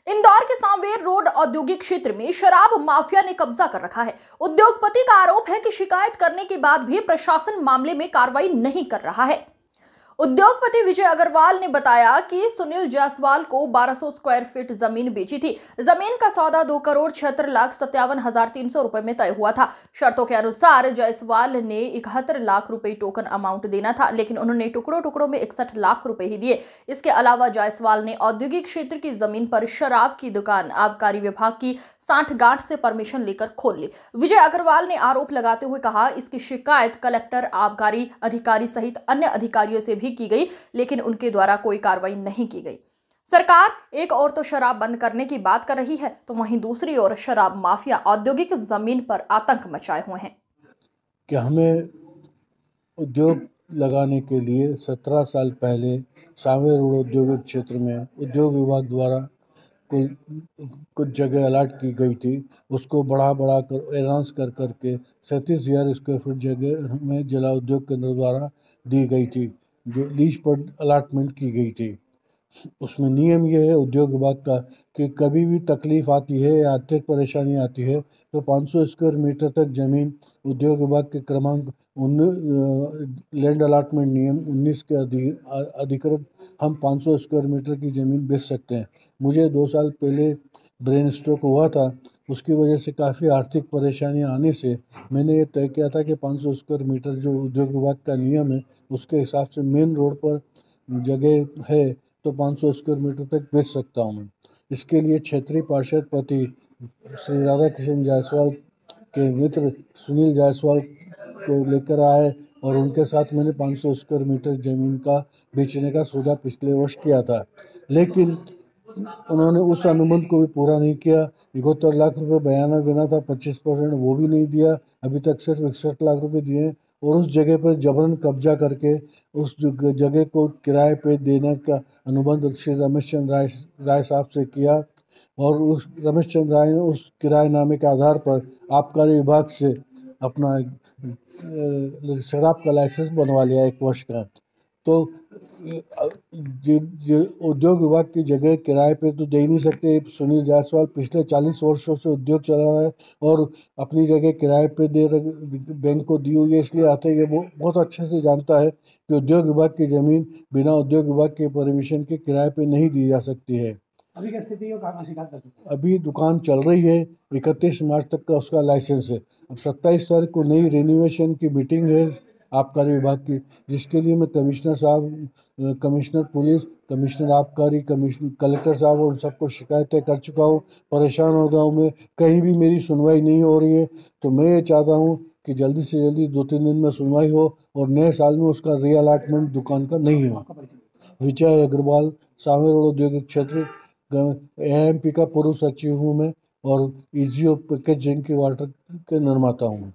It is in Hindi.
इंदौर के सांवेर रोड औद्योगिक क्षेत्र में शराब माफिया ने कब्जा कर रखा है। उद्योगपति का आरोप है कि शिकायत करने के बाद भी प्रशासन मामले में कार्रवाई नहीं कर रहा है। उद्योगपति विजय अग्रवाल ने बताया कि सुनील जायसवाल को 1200 स्क्वायर फीट जमीन बेची थी। जमीन का सौदा 2,76,57,300 रुपए में तय हुआ था। शर्तों के अनुसार जायसवाल ने 71 लाख रुपए टोकन अमाउंट देना था, लेकिन उन्होंने टुकड़ों टुकड़ों में 61 लाख रुपए ही दिए। इसके अलावा जायसवाल ने औद्योगिक क्षेत्र की जमीन पर शराब की दुकान आबकारी विभाग की सांठगांठ से परमिशन लेकर खोल ली। विजय अग्रवाल ने आरोप लगाते हुए कहा, इसकी शिकायत कलेक्टर, आबकारी अधिकारी सहित अन्य अधिकारियों से भी की गई, लेकिन उनके द्वारा कोई कार्रवाई नहीं की गई। सरकार एक ओर तो शराब बंद करने की बात कर रही है, तो वहीं दूसरी ओर शराब माफिया औद्योगिक जमीन पर आतंक मचाए हुए हैं। कि हमें उद्योग लगाने के लिए 17 साल पहले सांवेर रोड औद्योगिक क्षेत्र में उद्योग विभाग द्वारा कुछ जगह अलॉट की गई थी। उसको बढ़ा कर एनाउंस कर करके 37,000 स्क्वायर फीट जगह हमें जिला उद्योग केंद्र द्वारा दी गई थी, जो लीज पर अलॉटमेंट की गई थी। उसमें नियम यह है उद्योग विभाग का कि कभी भी तकलीफ आती है या आर्थिक परेशानी आती है तो 500 स्क्वायर मीटर तक जमीन उद्योग विभाग के क्रमांक लैंड अलॉटमेंट नियम 19 के अधिकृत हम 500 स्क्वायर मीटर की ज़मीन बेच सकते हैं। मुझे 2 साल पहले ब्रेन स्ट्रोक हुआ था, उसकी वजह से काफ़ी आर्थिक परेशानियां आने से मैंने ये तय किया था कि 500 स्क्वायर मीटर जो उद्योग विभाग का नियम है उसके हिसाब से मेन रोड पर जगह है तो 500 स्क्वायर मीटर तक बेच सकता हूँ मैं। इसके लिए क्षेत्रीय पार्षद पति श्री राधा कृष्ण जायसवाल के मित्र सुनील जायसवाल को लेकर आए और उनके साथ मैंने 500 स्क्वायर मीटर ज़मीन का बेचने का सौदा पिछले वर्ष किया था, लेकिन उन्होंने उस अनुबंध को भी पूरा नहीं किया। 71 लाख रुपए बयाना देना था, 25% वो भी नहीं दिया। अभी तक सिर्फ 61 लाख रुपए दिए और उस जगह पर जबरन कब्जा करके उस जगह को किराए पे देने का अनुबंध श्री रमेश चंद्र राय साहब से किया और उस रमेश चंद्र राय ने उस किराएनामे के आधार पर आबकारी विभाग से अपना शराब का लाइसेंस बनवा लिया 1 वर्ष का। तो उद्योग विभाग की जगह किराए पे तो दे ही नहीं सकते। सुनील जायसवाल पिछले 40 वर्षों से उद्योग चला रहा है और अपनी जगह किराए पे दे बैंक को दी हुई है, इसलिए आते ही वो बहुत अच्छे से जानता है कि उद्योग विभाग की ज़मीन बिना उद्योग विभाग के परमिशन के किराए पे नहीं दी जा सकती है। अभी क्या स्थिति है? अभी दुकान चल रही है, 31 मार्च तक का उसका लाइसेंस है। अब 27 तारीख को नई रिन्यूएशन की मीटिंग है आबकारी विभाग की, जिसके लिए मैं कमिश्नर साहब, कमिश्नर पुलिस, कमिश्नर आबकारी, कमिश्नर कलेक्टर साहब और सबको शिकायतें कर चुका हूँ। परेशान हो गया हूँ मैं, कहीं भी मेरी सुनवाई नहीं हो रही है। तो मैं ये चाहता हूँ कि जल्दी से जल्दी 2-3 दिन में सुनवाई हो और नए साल में उसका रीअलाटमेंट दुकान का नहीं हो। विजय अग्रवाल, सांवेर रोड औद्योगिक क्षेत्र, AIMP का पूर्व सचिव हूँ मैं और EGO पैकेज ड्रिंकिंग वाटर के निर्माता हूँ।